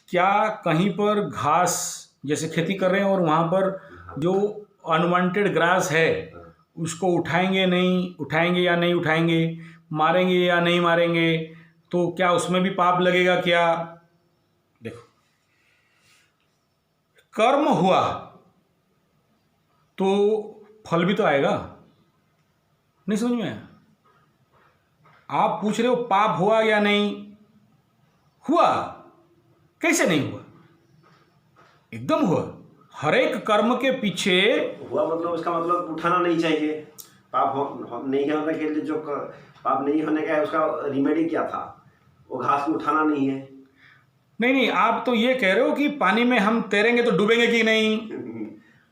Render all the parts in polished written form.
क्या कहीं पर घास जैसे खेती कर रहे हैं और वहाँ पर जो अनवांटेड ग्रास है उसको उठाएंगे या नहीं उठाएंगे, मारेंगे या नहीं मारेंगे, तो क्या उसमें भी पाप लगेगा क्या? देखो, कर्म हुआ तो फल भी तो आएगा। नहीं समझ में आया? आप पूछ रहे हो पाप हुआ या नहीं हुआ? कैसे नहीं हुआ? एकदम हुआ। हर एक कर्म के पीछे हुआ मतलब उसका मतलब उठाना नहीं चाहिए। पाप नहीं होने के लिए जो पाप नहीं होने का है उसका रिमेडी क्या था? वो घास को उठाना नहीं है। नहीं, आप तो ये कह रहे हो कि पानी में हम तैरेंगे तो डूबेंगे कि नहीं?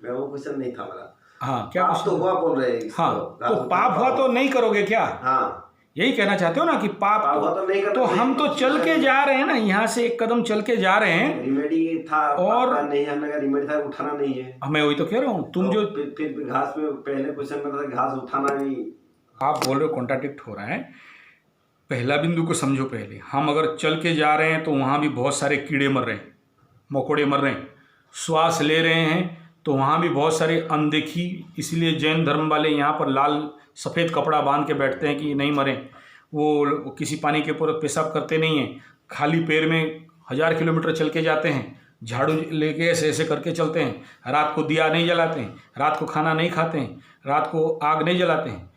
मैं वो क्वेश्चन नहीं था मेरा। हाँ, क्या पाप तो हुआ बोल रहे हैं। हाँ, तो पाप हुआ तो नहीं करोगे क्या? हाँ, यही कहना चाहते हो ना कि पाप तो नहीं तो हम तो चल के जा रहे हैं ना, यहाँ से एक कदम चल के जा रहे हैं। रिमेडी था और नहीं हमने का रिमेडी था उठाना नहीं है। मैं वही तो कह रहा हूँ। तुम तो जो फिर घास में पहले क्वेश्चन में था घास उठाना नहीं, आप बोल रहे हो कॉन्ट्राडिक्ट हो रहा है। पहला बिंदु को समझो पहले। हम अगर चल के जा रहे हैं तो वहाँ भी बहुत सारे कीड़े मर रहे हैं, मकोड़े मर रहे हैं। श्वास ले रहे हैं तो वहाँ भी बहुत सारे अनदेखी, इसलिए जैन धर्म वाले यहाँ पर लाल सफ़ेद कपड़ा बांध के बैठते हैं कि नहीं मरें। वो किसी पानी के ऊपर पेशाब करते नहीं हैं, खाली पैर में 1000 किलोमीटर चल के जाते हैं, झाड़ू लेके ऐसे ऐसे करके चलते हैं। रात को दिया नहीं जलाते हैं, रात को खाना नहीं खाते हैं, रात को आग नहीं जलाते हैं।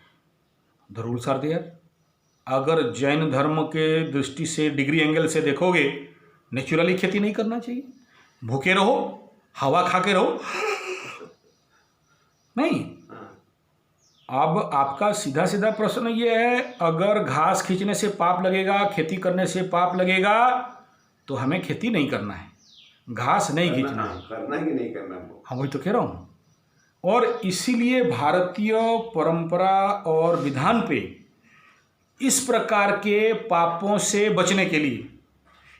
The rules are there. अगर जैन धर्म के दृष्टि से डिग्री एंगल से देखोगे, नेचुरली खेती नहीं करना चाहिए। भूखे रहो, हवा खा के रहो, नहीं। अब आपका सीधा सीधा प्रश्न ये है, अगर घास खींचने से पाप लगेगा, खेती करने से पाप लगेगा, तो हमें खेती नहीं करना है, घास नहीं खींचना है। करना ही नहीं करना। हाँ, वही तो कह रहा हूँ। और इसीलिए भारतीय परंपरा और विधान पे इस प्रकार के पापों से बचने के लिए,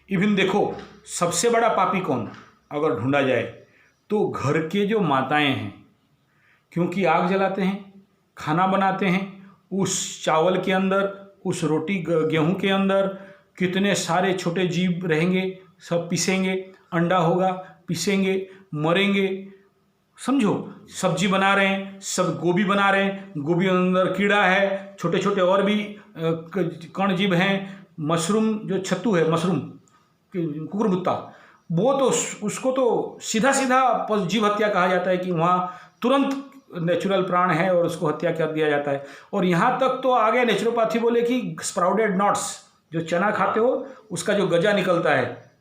इवन देखो सबसे बड़ा पापी कौन अगर ढूंढा जाए तो घर के जो माताएं हैं, क्योंकि आग जलाते हैं, खाना बनाते हैं, उस चावल के अंदर, उस रोटी गेहूं के अंदर कितने सारे छोटे जीव रहेंगे, सब पीसेंगे, अंडा होगा, पीसेंगे, मरेंगे। समझो, सब्जी बना रहे हैं, सब गोभी बना रहे हैं, गोभी के अंदर कीड़ा है, छोटे छोटे और भी कण जीव हैं, मशरूम जो छत्तू है, मशरूम कुकुरमुत्ता, वो तो उसको तो सीधा सीधा जीव हत्या कहा जाता है कि वहाँ तुरंत नेचुरल प्राण है और उसको हत्या कर दिया जाता है। और यहाँ तक तो आगे नेचुरोपैथी बोले कि स्प्राउडेड नट्स, जो चना खाते हो उसका जो गजा निकलता है,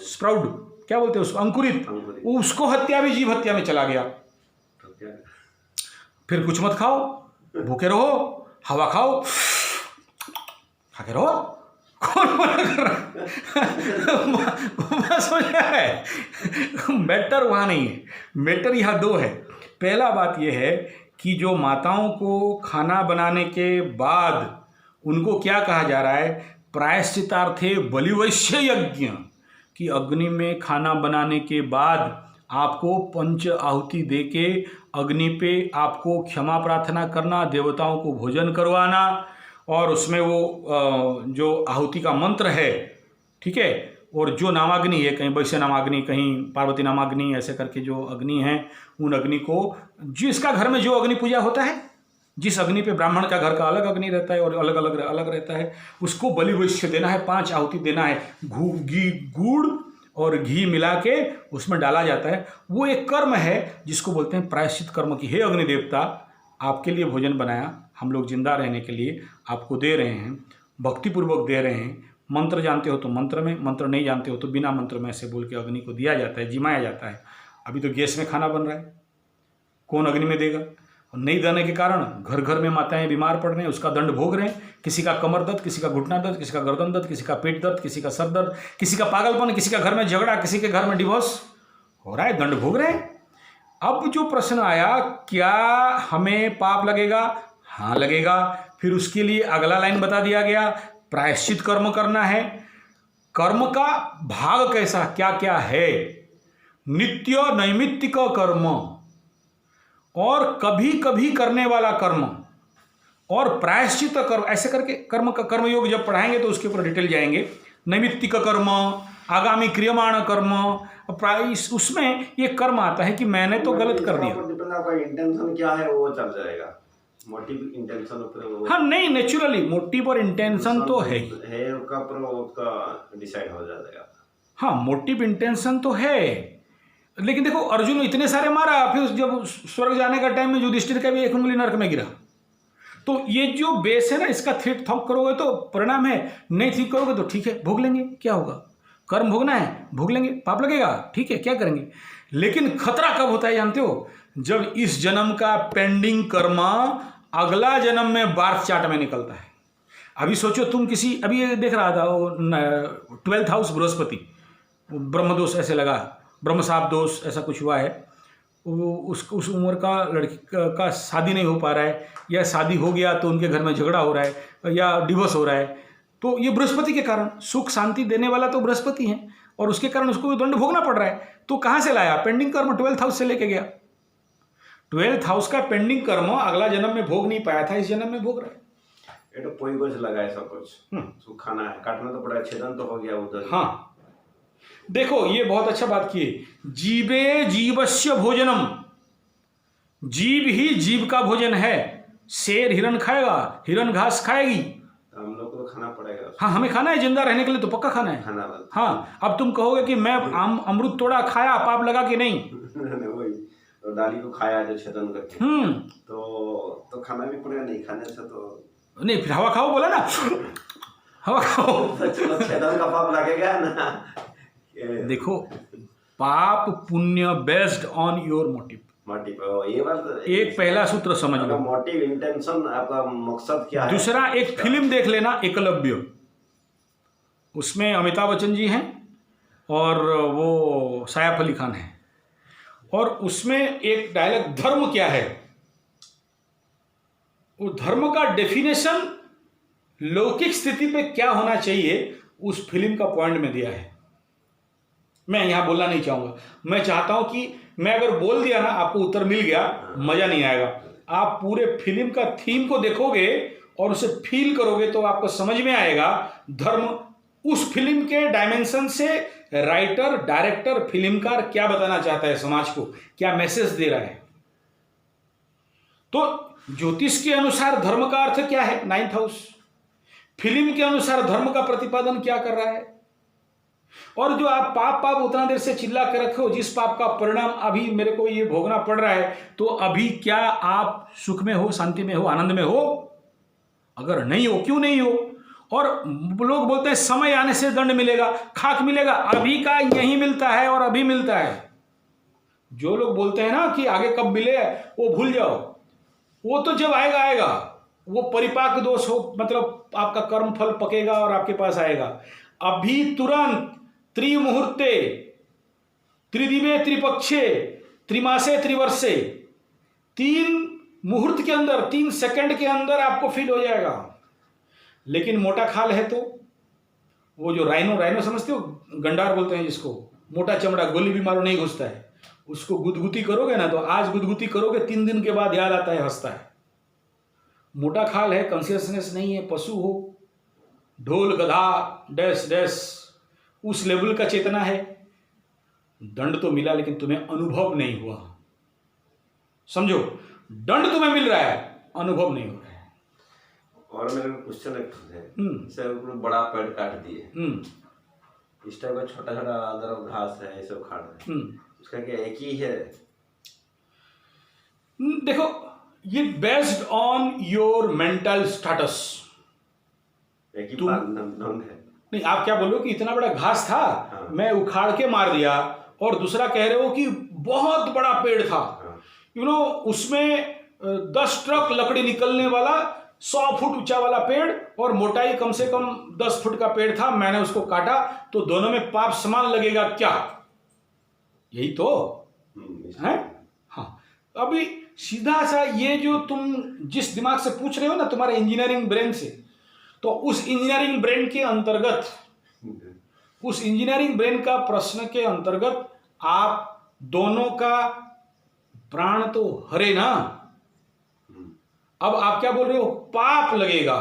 स्प्राउड क्या बोलते हैं उसको, अंकुरित, उसको हत्या भी जीव हत्या में चला गया। फिर कुछ मत खाओ, भूखे रहो, हवा खाओ, खा के रहो। कौन मना कर रहा है? मैटर वहाँ नहीं है, मैटर यहाँ दो है। पहला बात यह है कि जो माताओं को खाना बनाने के बाद उनको क्या कहा जा रहा है, प्रायश्चितार्थे बलिवैश्य यज्ञ, कि अग्नि में खाना बनाने के बाद आपको पंच आहुति दे के अग्नि पे आपको क्षमा प्रार्थना करना, देवताओं को भोजन करवाना, और उसमें वो जो आहुति का मंत्र है, ठीक है, और जो नामाग्नि है, कहीं वैश्य नामाग्नि, कहीं पार्वती नामाग्नि, ऐसे करके जो अग्नि है, उन अग्नि को, जिसका घर में जो अग्नि पूजा होता है, जिस अग्नि पे ब्राह्मण का घर का अलग अग्नि रहता है और अलग अलग रहता है, उसको बलि वैश्य देना है, 5 आहुति देना है। गुड़ और घी मिला के उसमें डाला जाता है। वो एक कर्म है जिसको बोलते हैं प्रायश्चित कर्म की। हे अग्नि देवता, आपके लिए भोजन बनाया, हम लोग जिंदा रहने के लिए आपको दे रहे हैं, भक्तिपूर्वक दे रहे हैं। मंत्र जानते हो तो मंत्र में, मंत्र नहीं जानते हो तो बिना मंत्र में ऐसे बोल के अग्नि को दिया जाता है, जिमाया जाता है। अभी तो गैस में खाना बन रहा है, कौन अग्नि में देगा? और नहीं देने के कारण घर घर में माताएं बीमार पड़ रहे हैं, उसका दंड भोग रहे हैं। किसी का कमर दर्द, किसी का घुटना दर्द, किसी का गर्दन दर्द, किसी का पेट दर्द, किसी का सर दर्द, किसी का पागलपन, किसी का घर में झगड़ा, किसी के घर में डिवोर्स हो रहा है, दंड भोग रहे हैं। अब जो प्रश्न आया, क्या हमें पाप लगेगा? हाँ लगेगा। फिर उसके लिए अगला लाइन बता दिया गया, प्रायश्चित कर्म करना है। कर्म का भाग कैसा, क्या क्या है? नित्य नैमित्तिक कर्म, और कभी कभी करने वाला कर्म, और प्रायश्चित कर्म, ऐसे करके कर्म का कर्मयोग जब पढ़ाएंगे तो उसके ऊपर डिटेल जाएंगे। नैमित्तिक कर्म, आगामी क्रियमाण कर्म, उसमें ये कर्म आता है कि मैंने तो गलत कर दिया। डिपेंड आपका इंटेंशन क्या है वो चल जाएगा, मोटिव इंटेंशन ऊपर वो हाँ नहीं, नेचुरली मोटिव और इंटेंशन तो है ही। है उसका, पर उसका डिसाइड हो जाएगा। हाँ मोटिव इंटेंशन तो है, लेकिन देखो अर्जुन इतने सारे मारा, फिर जब स्वर्ग जाने का टाइम में युधिष्ठिर का भी एक उंगली नरक में गिरा। तो ये जो बेस है ना, इसका ठीक ठाक करोगे तो परिणाम है, नहीं ठीक करोगे तो ठीक है, भोग लेंगे, क्या होगा, कर्म भोगना है भोग लेंगे, पाप लगेगा ठीक है, क्या करेंगे। लेकिन खतरा कब होता है जानते हो, जब इस जन्म का पेंडिंग कर्म अगला जन्म में बार्थ चार्ट में निकलता है। अभी सोचो तुम किसी, अभी ये देख रहा था वो 12th हाउस बृहस्पति, ब्रह्मदोष ऐसे लगा, ब्रह्मशाप दोष ऐसा कुछ हुआ है, वो उस उम्र का लड़की का शादी नहीं हो पा रहा है, या शादी हो गया तो उनके घर में झगड़ा हो रहा है या डिवोर्स हो रहा है। तो ये बृहस्पति के कारण, सुख शांति देने वाला तो बृहस्पति है, और उसके कारण उसको दंड भोगना पड़ रहा है। तो कहाँ से लाया, पेंडिंग कर्म 12th हाउस से लेके गया। 12th हाउस का पेंडिंग कर्म अगला जन्म में भोग नहीं पाया था, इस जन्म में भोग रहा है। ये तो कोई कुछ लगा है सब कुछ, सुख खाना है, काटना तो पड़ा, छेदन तो हो गया उधर। हाँ देखो ये बहुत अच्छा बात की, जीवे जीवस्य भोजनम, जीव ही जीव का भोजन है। शेर हिरन खाएगा, हिरन घास खाएगी, हम लोग को तो खाना पड़ेगा। हाँ हमें खाना है, जिंदा रहने के लिए तो पक्का खाना है। खाना हाँ अब तुम कहोगे कि मैं अमरूद तोड़ा खाया, पाप लगा कि नहीं। वही तो डाली को खाया जो छेदन करके, तो खाना भी पड़ेगा, नहीं खाने से तो नहीं, फिर हवा खाओ बोला ना, हवा खाओ। छेदन का पाप लगेगा ना। देखो पाप पुण्य बेस्ड ऑन योर मोटिव, ये बात एक पहला सूत्र समझ लो, मोटिव इंटेंशन, आपका मकसद क्या है। दूसरा एक फिल्म देख लेना एकलव्य, उसमें अमिताभ बच्चन जी हैं और वो सैफ अली खान है, और उसमें एक डायलॉग धर्म क्या है, वो धर्म का डेफिनेशन लौकिक स्थिति पे क्या होना चाहिए उस फिल्म का पॉइंट में दिया है। मैं यहां बोलना नहीं चाहूंगा, मैं चाहता हूं कि मैं अगर बोल दिया ना आपको उत्तर मिल गया, मजा नहीं आएगा। आप पूरे फिल्म का थीम को देखोगे और उसे फील करोगे तो आपको समझ में आएगा धर्म उस फिल्म के डायमेंशन से राइटर, डायरेक्टर, फिल्मकार क्या बताना चाहता है समाज को, क्या मैसेज दे रहा है। तो ज्योतिष के अनुसार धर्म का अर्थ क्या है, 9th हाउस, फिल्म के अनुसार धर्म का प्रतिपादन क्या कर रहा है। और जो आप पाप उतना देर से चिल्ला कर रखे हो, जिस पाप का परिणाम अभी मेरे को ये भोगना पड़ रहा है, तो अभी क्या आप सुख में हो, शांति में हो, आनंद में हो? अगर नहीं हो, क्यों नहीं हो? और लोग बोलते हैं समय आने से दंड मिलेगा, खाक मिलेगा, अभी का यही मिलता है और अभी मिलता है। जो लोग बोलते हैं ना कि आगे कब मिले वो भूल जाओ, वो तो जब आएगा आएगा, वो परिपाक दोष हो, मतलब आपका कर्म फल पकेगा और आपके पास आएगा। अभी तुरंत त्रिमुहूर्ते, त्रिदिवे, त्रिपक्षे, त्रिमासे, त्रिवर्षे, 3 मुहूर्त के अंदर, 3 सेकंड के अंदर आपको फील हो जाएगा। लेकिन मोटा खाल है तो वो जो राइनो समझते हो, गंडार बोलते हैं जिसको, मोटा चमड़ा, गोली भी मारो नहीं घुसता है, उसको गुदगुदी करोगे ना, तो आज गुदगुदी करोगे 3 दिन के बाद याद आता है, हंसता है। मोटा खाल है, कॉन्शियसनेस नहीं है, पशु हो, ढोल गधा डैश डैश, उस लेवल का चेतना है। दंड तो मिला लेकिन तुम्हें अनुभव नहीं हुआ, समझो, दंड तुम्हें मिल रहा है, अनुभव नहीं हो रहा है। और मेरे क्वेश्चन एक है, जैसे बड़ा पेड़ काट दिए, इस टाइप का छोटा छोटा अदर घास है, ये सब खाड़ रहे हैं, उसका क्या एक ही है? देखो ये based on your mental status, एक ही ढंग है। नहीं, आप क्या बोलो कि इतना बड़ा घास था, हाँ, मैं उखाड़ के मार दिया, और दूसरा कह रहे हो कि बहुत बड़ा पेड़ था, हाँ, उसमें 10 ट्रक लकड़ी निकलने वाला 100 फुट ऊंचा वाला पेड़, और मोटाई कम से कम 10 फुट का पेड़ था, मैंने उसको काटा, तो दोनों में पाप समान लगेगा क्या? यही तो है। हाँ, अभी सीधा सा ये जो तुम जिस दिमाग से पूछ रहे हो ना, तुम्हारे इंजीनियरिंग ब्रेन से, तो उस इंजीनियरिंग ब्रेन के अंतर्गत, उस इंजीनियरिंग ब्रेन का प्रश्न के अंतर्गत आप दोनों का प्राण तो हरे ना। अब आप क्या बोल रहे हो, पाप लगेगा,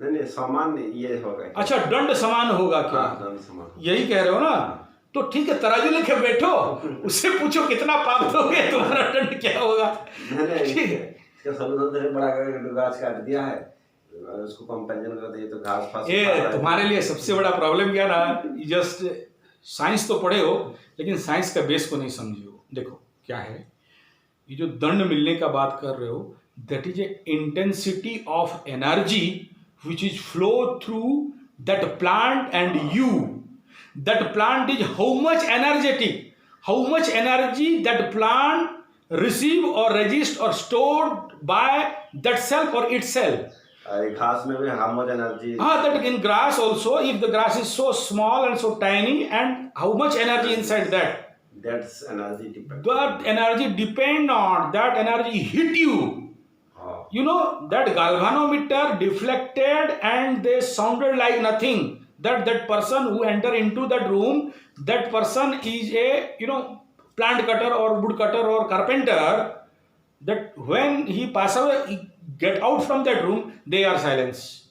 नहीं समान ये होगा। अच्छा, दंड समान होगा क्या? हाँ, दंड समान, यही कह रहे हो ना? तो ठीक है, तराजू लेके बैठो, उससे पूछो कितना पाप दोगे, तुम्हारा दंड क्या होगा। नहीं इसका सलूशन तो बड़ा करके घास काट दिया है, उसको कंपेंसेशन करते हैं तो घास फास। ये तुम्हारे लिए सबसे बड़ा प्रॉब्लम क्या ना, जस्ट साइंस तो पढ़े हो लेकिन साइंस का बेस को नहीं समझे हो। देखो क्या है, ये जो दंड मिलने का बात कर रहे हो, that is a intensity of energy which is flow through that plant and you. That plant is how much energetic, how much energy that plant receive or resist or stored by that self or itself. घास में भी how much energy? That in grass also, if the grass is so small and so tiny, and how much energy inside that? That's energy depend. That energy depend on that energy hit you. You know that galvanometer deflected and they sounded like nothing. That person who enter into that room, that person is a plant cutter or wood cutter or carpenter. That when he pass away, he get out from that room, they are silenced.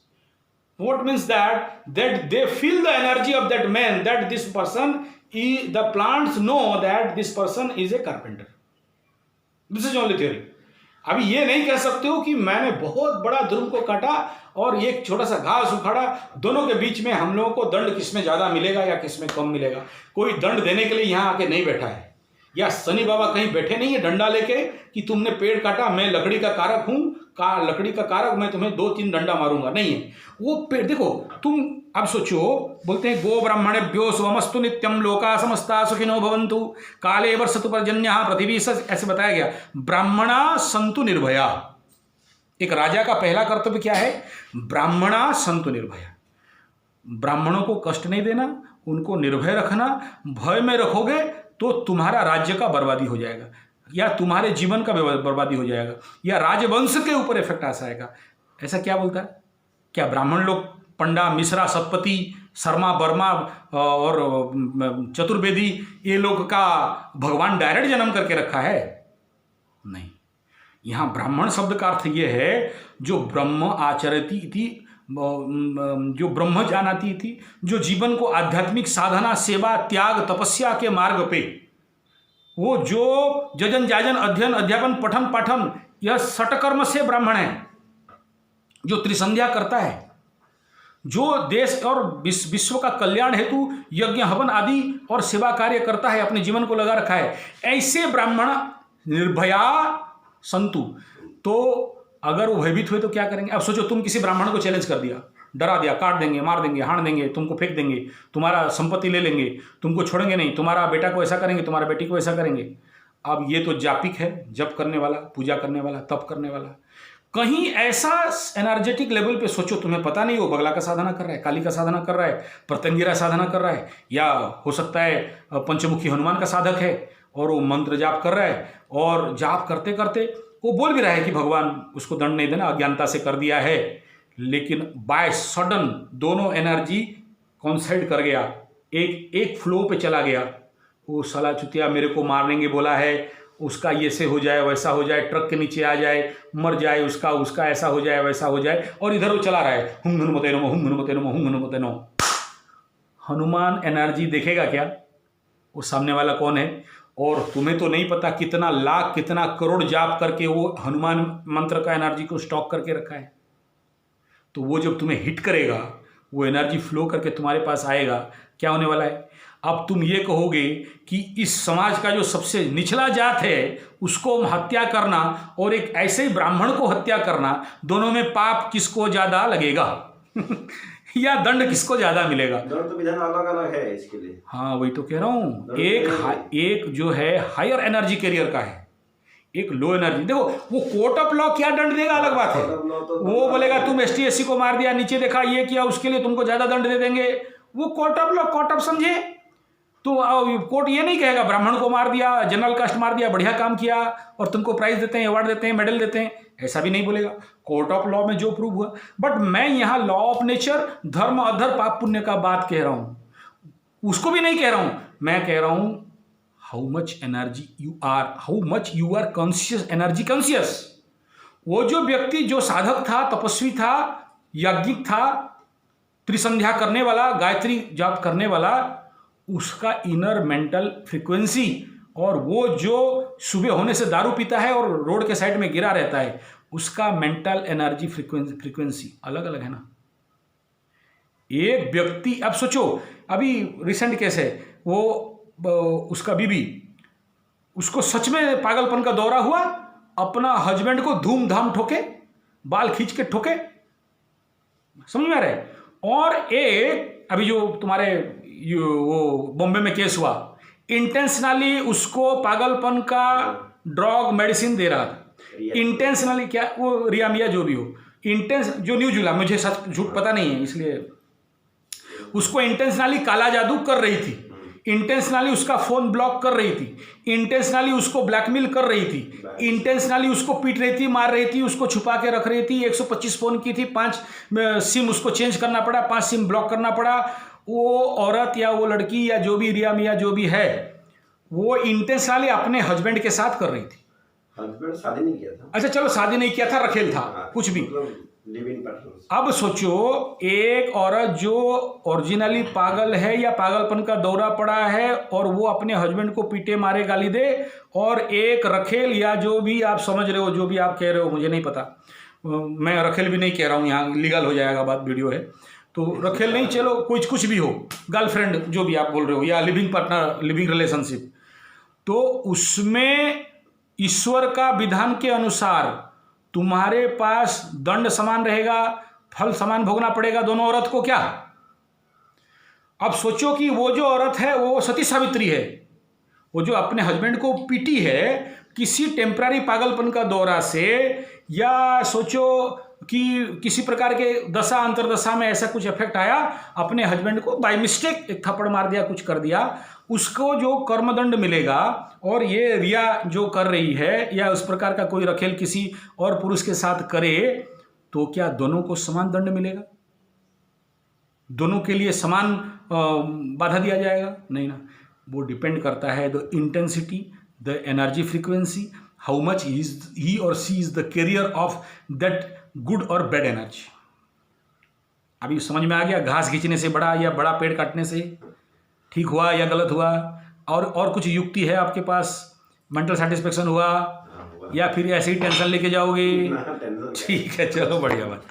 What means that they feel the energy of that man, that this person is, the plants know that this person is a carpenter. This is only theory. अभी ये नहीं कह सकते हो कि मैंने बहुत बड़ा ध्रुव को काटा और एक छोटा सा घास उखाड़ा, दोनों के बीच में हम लोगों को दंड किसमें ज़्यादा मिलेगा या किसमें कम मिलेगा। कोई दंड देने के लिए यहाँ आके नहीं बैठा है, या शनि बाबा कहीं बैठे नहीं है डंडा लेके कि तुमने पेड़ काटा, मैं लकड़ी का कारक हूँ, लकड़ी का कारक, मैं तुम्हें 2-3 डंडा मारूंगा, नहीं है। वो पेड़ देखो, तुम अब सोचो, बोलते हैं गो ब्राह्मणेभ्यो स्वमस्तु नित्यम लोका समस्ता सुखिनो भवन्तु काले वर्षतु पर्जन्यः पृथ्वी, ऐसे बताया गया। ब्राह्मणा संतु निर्भया, एक राजा का पहला कर्तव्य क्या है? ब्राह्मणा संतु निर्भया, ब्राह्मणों को कष्ट नहीं देना, उनको निर्भय रखना। भय में रखोगे तो तुम्हारा राज्य का बर्बादी हो जाएगा, या तुम्हारे जीवन का बर्बादी हो जाएगा, या राजवंश के ऊपर इफेक्ट आ जाएगा। ऐसा क्या बोलता है? क्या ब्राह्मण लोग पंडा, मिश्रा, सतपति, शर्मा, वर्मा और चतुर्वेदी, ये लोग का भगवान डायरेक्ट जन्म करके रखा है? नहीं। यहाँ ब्राह्मण शब्द का अर्थ ये है जो ब्रह्म आचरति इति, जो ब्रह्म जानाती थी, जो जीवन को आध्यात्मिक साधना, सेवा, त्याग, तपस्या के मार्ग पे, वो जो जजन जाजन अध्ययन अध्यापन पठन पाठन यह सटकर्म से ब्राह्मण है, जो त्रिसंध्या करता है, जो देश और विश्व का कल्याण हेतु यज्ञ हवन आदि और सेवा कार्य करता है, अपने जीवन को लगा रखा है, ऐसे ब्राह्मण निर्भया संतु। तो अगर वो भयभीत हुए तो क्या करेंगे? अब सोचो, तुम किसी ब्राह्मण को चैलेंज कर दिया, डरा दिया, काट देंगे, मार देंगे, हाण देंगे, तुमको फेंक देंगे, तुम्हारा संपत्ति ले लेंगे, तुमको छोड़ेंगे नहीं, तुम्हारा बेटा को ऐसा करेंगे, तुम्हारा बेटी को ऐसा करेंगे। अब ये तो जापिक है, जप करने वाला, पूजा करने वाला, तप करने वाला। कहीं ऐसा एनर्जेटिक लेवल पे सोचो, तुम्हें पता नहीं वो बगला का साधना कर रहा है, काली का साधना कर रहा है, प्रत्यंगिरा साधना कर रहा है, या हो सकता है पंचमुखी हनुमान का साधक है और वो मंत्र जाप कर रहा है, और जाप करते करते वो बोल भी रहा है कि भगवान उसको दंड नहीं देना, अज्ञानता से कर दिया है, लेकिन बाय सडन दोनों एनर्जी कॉन्साइड कर गया, एक फ्लो पे चला गया। वो साला चुतिया मेरे को मारनेंगे बोला है, उसका ये से हो जाए, वैसा हो जाए, ट्रक के नीचे आ जाए, मर जाए, उसका ऐसा हो जाए, वैसा हो जाए, और इधर वो चला रहा है, हुम हनुमते नमः, हुम हनुमते नमः, हुम हनुमते नमः। हनुमान एनर्जी देखेगा क्या? वो सामने वाला कौन है? और तुम्हें तो नहीं पता कितना लाख, कितना करोड़ जाप करके वो हनुमान मंत्र का एनर्जी को स्टॉक करके रखा है। तो वो जब तुम्हें हिट करेगा, वो एनर्जी फ्लो करके तुम्हारे पास आएगा, क्या होने वाला है? अब तुम ये कहोगे कि इस समाज का जो सबसे निचला जात है उसको हत्या करना और एक ऐसे ही ब्राह्मण को हत्या करना, दोनों में पाप किसको ज़्यादा लगेगा? या दंड किसको ज़्यादा मिलेगा? दंड तो विधान अलग अलग है इसके लिए। हाँ, वही तो कह रहा हूँ। एक जो है हायर एनर्जी कैरियर का है, एक लो एनर्जी। देखो, वो कोर्ट ऑफ लॉ क्या दंड देगा अलग बात है, वो बोलेगा तुम ST SC को मार दिया, नीचे देखा ये किया, उसके लिए तुमको ज़्यादा दंड दे देंगे। वो court of law, court of समझे तो कोर्ट ये नहीं कहेगा ब्राह्मण को मार दिया, जनरल कास्ट मार दिया, बढ़िया काम किया और तुमको प्राइज देते हैं, अवार्ड देते हैं, मेडल देते हैं, ऐसा भी नहीं बोलेगा। कोर्ट ऑफ लॉ में जो प्रूव हुआ। बट मैं यहाँ लॉ ऑफ नेचर, धर्म अधर पाप पुण्य का बात कह रहा हूँ, उसको भी नहीं कह रहा हूँ। मैं कह रहा हूँ how much energy you are, how much you are conscious, energy conscious. वो जो व्यक्ति जो साधक था, तपस्वी था, याज्ञिक था, त्रिसंध्या करने वाला, गायत्री जाप करने वाला, उसका इनर मेंटल फ्रीक्वेंसी और वो जो सुबह होने से दारू पीता है और रोड के साइड में गिरा रहता है, उसका मेंटल एनर्जी फ्रीक्वेंसी अलग अलग है ना। एक व्यक्ति, अब सोचो, अभी रिसेंट केस है, वो उसका बीबी, उसको सच में पागलपन का दौरा हुआ, अपना हस्बैंड को धूमधाम ठोके, बाल खींच के ठोके, समझ में आ रहा है। और एक अभी जो तुम्हारे वो बॉम्बे में केस हुआ, इंटेंशनली उसको पागलपन का ड्रग मेडिसिन दे रहा था, इंटेंशनली, क्या वो रिया मिया जो भी हो, जो न्यूज हुआ, मुझे सच झूठ पता नहीं है, इसलिए उसको इंटेंशनली काला जादू कर रही थी, इंटेंशनली उसका फोन ब्लॉक कर रही थी, इंटेंशनली उसको ब्लैकमेल कर रही थी, इंटेंशनली उसको पीट रही थी, मार रही थी, उसको छुपा के रख रही थी, 125 फोन की थी, 5 सिम उसको चेंज करना पड़ा, 5 सिम ब्लॉक करना पड़ा। वो औरत या वो लड़की या जो भी रिया मिया जो भी है, वो इंटेंशनली अपने हस्बैंड के साथ कर रही थी। हस्बैंड शादी नहीं किया था। अच्छा चलो, शादी नहीं किया था, रखेल था, कुछ भी। अब सोचो, एक औरत जो ओरिजिनली पागल है या पागलपन का दौरा पड़ा है और वो अपने हस्बैंड को पीटे मारे गाली दे, और एक रखेल या जो भी आप समझ रहे हो, जो भी आप कह रहे हो, मुझे नहीं पता, मैं रखेल भी नहीं कह रहा हूँ, यहाँ लीगल हो जाएगा, बात वीडियो है तो रखेल नहीं, चलो कुछ भी हो, गर्लफ्रेंड जो भी आप बोल रहे हो या लिविंग पार्टनर, लिविंग रिलेशनशिप, तो उसमें ईश्वर का विधान के अनुसार तुम्हारे पास दंड समान रहेगा, फल समान भोगना पड़ेगा दोनों औरत को। क्या अब सोचो कि वो जो औरत है वो सती सावित्री है, वो जो अपने हस्बैंड को पीटी है किसी टेम्पररी पागलपन का दौरा से, या सोचो कि किसी प्रकार के दशा अंतरदशा में ऐसा कुछ इफेक्ट आया, अपने हस्बैंड को बाय मिस्टेक एक थप्पड़ मार दिया, कुछ कर दिया, उसको जो कर्मदंड मिलेगा, और ये रिया जो कर रही है या उस प्रकार का कोई रखेल किसी और पुरुष के साथ करे, तो क्या दोनों को समान दंड मिलेगा? दोनों के लिए समान बाधा दिया जाएगा? नहीं ना, वो डिपेंड करता है the intensity, the energy frequency, how much he और she is the carrier of that good और बैड एनर्जी। अभी समझ में आ गया, घास खींचने से बड़ा या बड़ा पेड़ काटने से ठीक हुआ या गलत हुआ? और कुछ युक्ति है आपके पास? मेंटल सेटिस्फेक्शन हुआ या फिर ऐसे ही टेंशन लेके जाओगे? ठीक है, चलो बढ़िया बात।